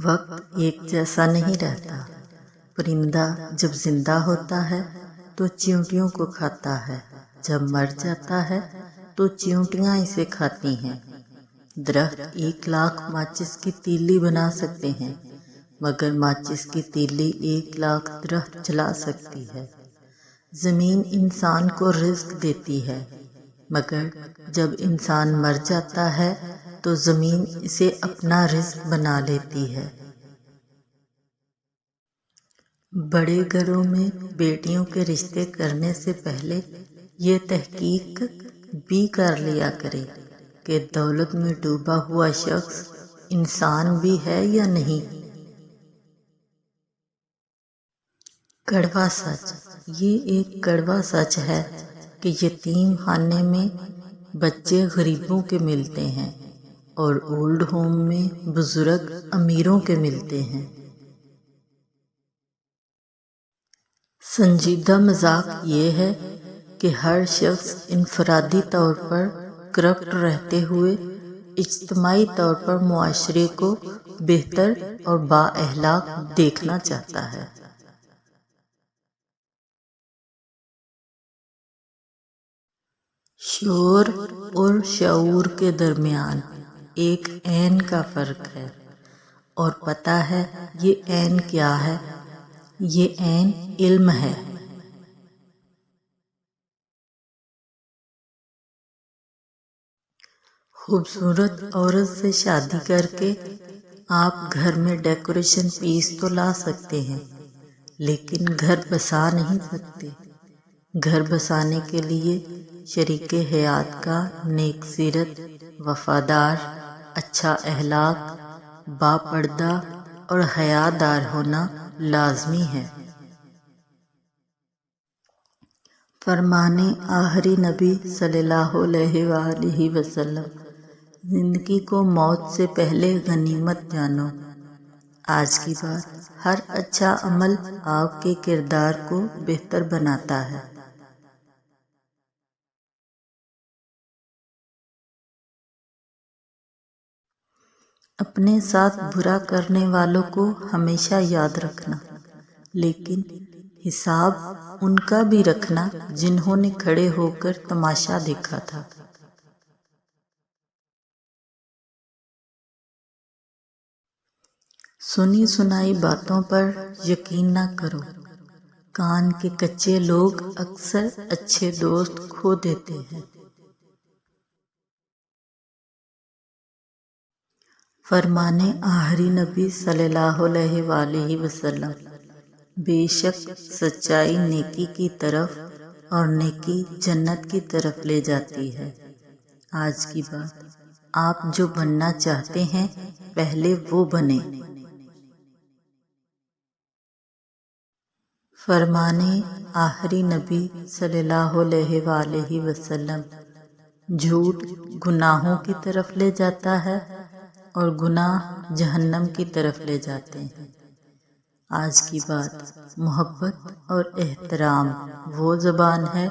وقت ایک جیسا نہیں رہتا۔ پرندہ جب زندہ ہوتا ہے تو چیونٹیوں کو کھاتا ہے، جب مر جاتا ہے تو چیونٹیاں اسے کھاتی ہیں۔ درخت 1,00,000 ماچس کی تیلی بنا سکتے ہیں، مگر ماچس کی تیلی 1,00,000 درخت جلا سکتی ہے۔ زمین انسان کو رزق دیتی ہے، مگر جب انسان مر جاتا ہے تو زمین اسے اپنا رزق بنا لیتی ہے۔ بڑے گھروں میں بیٹیوں کے رشتے کرنے سے پہلے یہ تحقیق بھی کر لیا کرے کہ دولت میں ڈوبا ہوا شخص انسان بھی ہے یا نہیں۔ کڑوا سچ۔ یہ ایک کڑوا سچ ہے کہ یتیم خانے میں بچے غریبوں کے ملتے ہیں اور اولڈ ہوم میں بزرگ امیروں کے ملتے ہیں۔ سنجیدہ مذاق یہ ہے کہ ہر شخص انفرادی طور پر کرپٹ رہتے ہوئے اجتماعی طور پر معاشرے کو بہتر اور بااخلاق دیکھنا چاہتا ہے۔ شعور اور شعور کے درمیان ایک عین کا فرق ہے، اور پتہ ہے یہ عین کیا ہے؟ یہ عین علم ہے۔ خوبصورت عورت سے شادی کر کے آپ گھر میں ڈیکوریشن پیس تو لا سکتے ہیں، لیکن گھر بسا نہیں سکتے۔ گھر بسانے کے لیے شریک حیات کا نیک سیرت، وفادار، اچھا اخلاق، باپردہ اور حیا دار ہونا لازمی ہے۔ فرمان آخری نبی صلی اللہ علیہ وآلہ وسلم، زندگی کو موت سے پہلے غنیمت جانو۔ آج کی بات، ہر اچھا عمل آپ کے کردار کو بہتر بناتا ہے۔ اپنے ساتھ برا کرنے والوں کو ہمیشہ یاد رکھنا، لیکن حساب ان کا بھی رکھنا جنہوں نے کھڑے ہو کر تماشا دیکھا تھا۔ سنی سنائی باتوں پر یقین نہ کرو۔ کان کے کچے لوگ اکثر اچھے دوست کھو دیتے ہیں۔ فرمان آخری نبی صلی اللہ علیہ وآلہ وسلم، بے شک سچائی نیکی کی طرف اور نیکی جنت کی طرف لے جاتی ہے۔ آج کی بات، آپ جو بننا چاہتے ہیں پہلے وہ بنیں۔ فرمان آخری نبی صلی اللہ علیہ وآلہ وسلم، جھوٹ گناہوں کی طرف لے جاتا ہے اور گناہ جہنم کی طرف لے جاتے ہیں۔ آج کی بات، محبت اور احترام وہ زبان ہے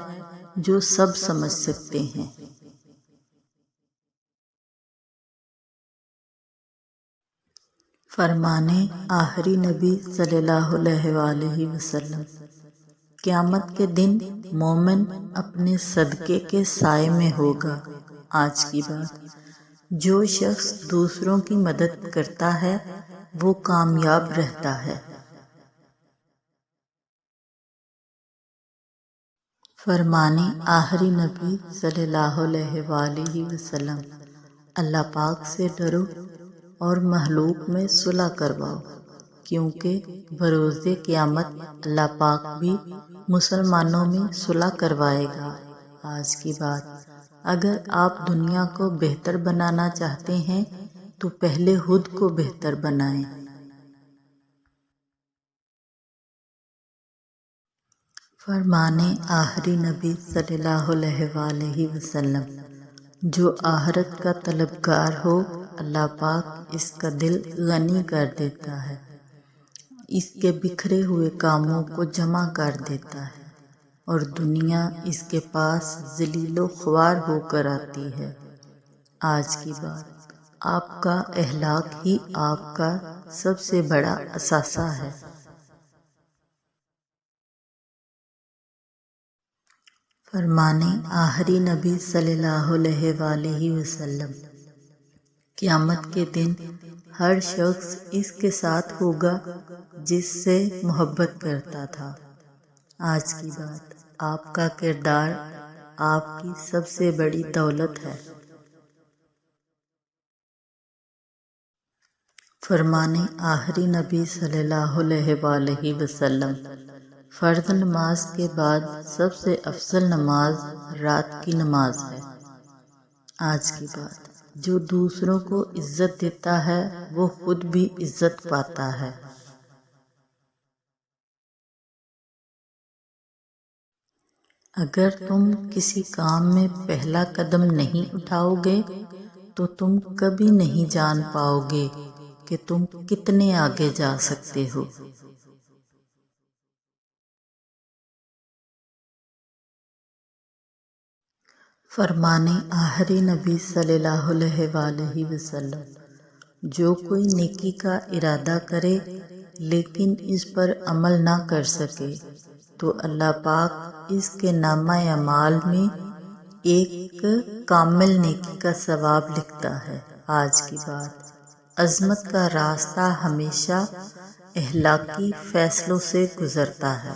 جو سب سمجھ سکتے ہیں۔ فرمان آخری نبی صلی اللہ علیہ وآلہ وسلم، قیامت کے دن مومن اپنے صدقے کے سائے میں ہوگا۔ آج کی بات، جو شخص دوسروں کی مدد کرتا ہے وہ کامیاب رہتا ہے۔ فرمان آخری نبی صلی اللہ علیہ وآلہ وسلم، اللہ پاک سے ڈرو اور مخلوق میں صلح کرواؤ، کیونکہ بروز قیامت اللہ پاک بھی مسلمانوں میں صلح کروائے گا۔ آج کی بات، اگر آپ دنیا کو بہتر بنانا چاہتے ہیں تو پہلے خود کو بہتر بنائیں۔ فرمان آخری نبی صلی اللہ علیہ وآلہ وسلم، جو آخرت کا طلبگار ہو اللہ پاک اس کا دل غنی کر دیتا ہے، اس کے بکھرے ہوئے کاموں کو جمع کر دیتا ہے اور دنیا اس کے پاس ذلیل و خوار ہو کر آتی ہے۔ آج کی بات، آپ کا اخلاق ہی آپ کا سب سے بڑا اثاثہ ہے۔ فرمانے آخری نبی صلی اللہ علیہ وآلہ وسلم، قیامت کے دن ہر شخص اس کے ساتھ ہوگا جس سے محبت کرتا تھا۔ آج کی بات، آپ کا کردار آپ کی سب سے بڑی دولت ہے۔ فرمانے آخری نبی صلی اللہ علیہ وآلہ وسلم، فرض نماز کے بعد سب سے افضل نماز رات کی نماز ہے۔ آج کی بات، جو دوسروں کو عزت دیتا ہے وہ خود بھی عزت پاتا ہے۔ اگر تم کسی کام میں پہلا قدم نہیں اٹھاؤ گے تو تم کبھی نہیں جان پاؤ گے کہ تم کتنے آگے جا سکتے ہو۔ فرمانے آخری نبی صلی اللہ علیہ وآلہ وسلم، جو کوئی نیکی کا ارادہ کرے لیکن اس پر عمل نہ کر سکے تو اللہ پاک اس کے نامہ اعمال میں ایک کامل نیکی کا ثواب لکھتا ہے۔ آج کی بات، عظمت کا راستہ ہمیشہ اخلاقی فیصلوں سے گزرتا ہے۔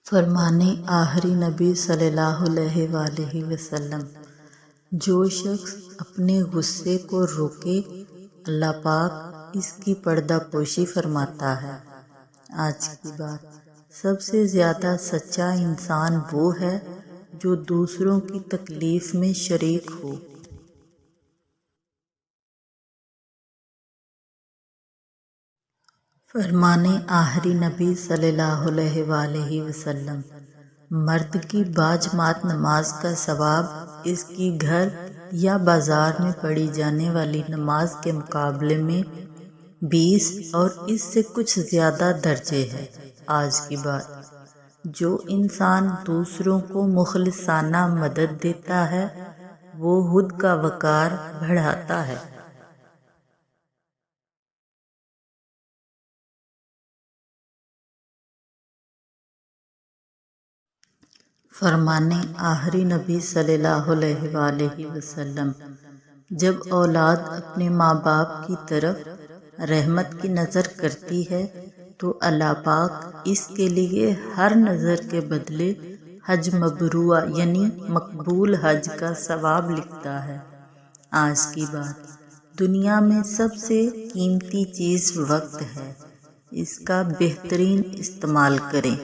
فرمانے آخری نبی صلی اللہ علیہ وآلہ وسلم، جو شخص اپنے غصے کو روکے اللہ پاک اس کی پردہ پوشی فرماتا ہے۔ آج کی بات، سب سے زیادہ سچا انسان وہ ہے جو دوسروں کی تکلیف میں شریک ہو۔ فرمانے آخری نبی صلی اللہ علیہ وآلہ وسلم، مرد کی باجماعت نماز کا ثواب اس کی گھر یا بازار میں پڑھی جانے والی نماز کے مقابلے میں 20 اور اس سے کچھ زیادہ درجے ہے۔ آج کی بات، جو انسان دوسروں کو مخلصانہ مدد دیتا ہے وہ خود کا وقار بڑھاتا ہے۔ فرمانے آخری نبی صلی اللہ علیہ وآلہ وسلم، جب اولاد اپنے ماں باپ کی طرف رحمت کی نظر کرتی ہے تو اللہ پاک اس کے لیے ہر نظر کے بدلے حج مبرورہ یعنی مقبول حج کا ثواب لکھتا ہے۔ آج کی بات، دنیا میں سب سے قیمتی چیز وقت ہے، اس کا بہترین استعمال کریں۔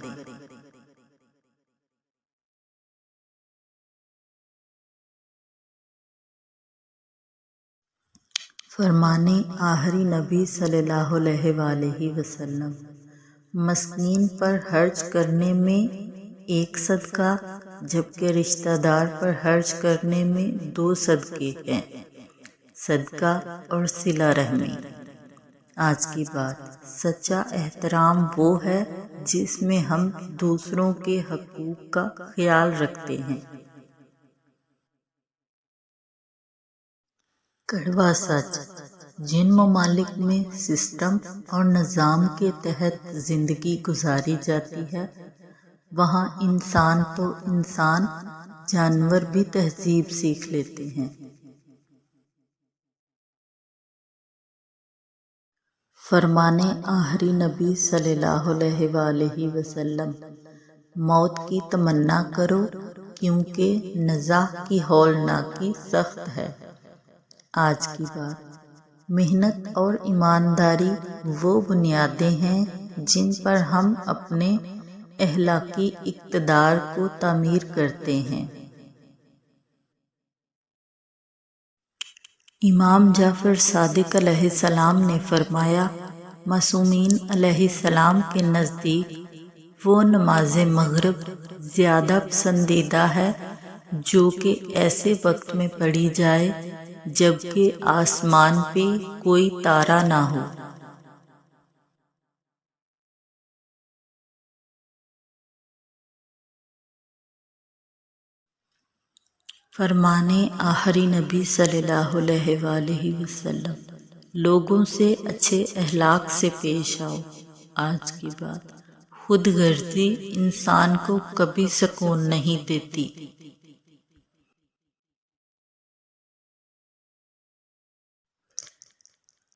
فرمانے آخری نبی صلی اللہ علیہ وآلہ وسلم، مسکین پر خرچ کرنے میں ایک صدقہ جبکہ رشتہ دار پر خرچ کرنے میں 2 صدقے ہیں، صدقہ اور صلہ رحمی۔ آج کی بات، سچا احترام وہ ہے جس میں ہم دوسروں کے حقوق کا خیال رکھتے ہیں۔ کڑوا سچ، جن ممالک میں سسٹم اور نظام کے تحت زندگی گزاری جاتی ہے وہاں انسان تو انسان، جانور بھی تہذیب سیکھ لیتے ہیں۔ فرمانے آخری نبی صلی اللہ علیہ وآلہ وسلم، موت کی تمنا کرو کیونکہ نزاع کی ہولناکی سخت ہے۔ آج کی بات، محنت اور ایمانداری وہ بنیادیں ہیں جن پر ہم اپنے اخلاقی اقتدار کو تعمیر کرتے ہیں۔ امام جعفر صادق علیہ السلام نے فرمایا، معصومین علیہ السلام کے نزدیک وہ نماز مغرب زیادہ پسندیدہ ہے جو کہ ایسے وقت میں پڑھی جائے جبکہ آسمان پہ کوئی تارا نہ ہو۔ فرمانے آخری نبی صلی اللہ علیہ وآلہ وسلم، لوگوں سے اچھے اخلاق سے پیش آؤ۔ آج کی بات، خود غرضی انسان کو کبھی سکون نہیں دیتی۔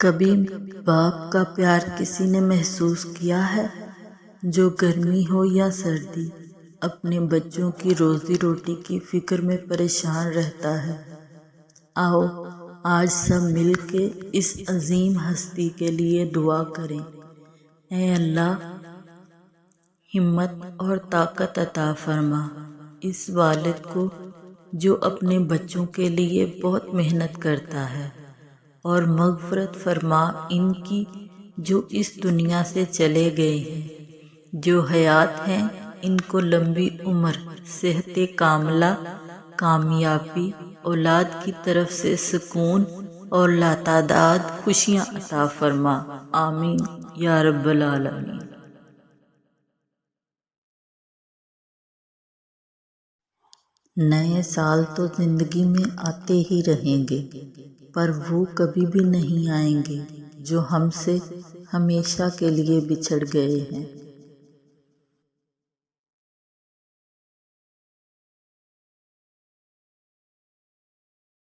کبھی باپ کا پیار کسی نے محسوس کیا ہے؟ جو گرمی ہو یا سردی اپنے بچوں کی روزی روٹی کی فکر میں پریشان رہتا ہے۔ آؤ آج سب مل کے اس عظیم ہستی کے لیے دعا کریں۔ اے اللہ، ہمت اور طاقت عطا فرما اس والد کو جو اپنے بچوں کے لیے بہت محنت کرتا ہے، اور مغفرت فرما ان کی جو اس دنیا سے چلے گئے ہیں۔ جو حیات ہیں ان کو لمبی عمر، صحت کاملہ، کامیابی، اولاد کی طرف سے سکون اور لاتعداد خوشیاں عطا فرما، آمین یا رب العالمین۔ نئے سال تو زندگی میں آتے ہی رہیں گے، پر وہ کبھی بھی نہیں آئیں گے جو ہم سے ہمیشہ کے لیے بچھڑ گئے ہیں۔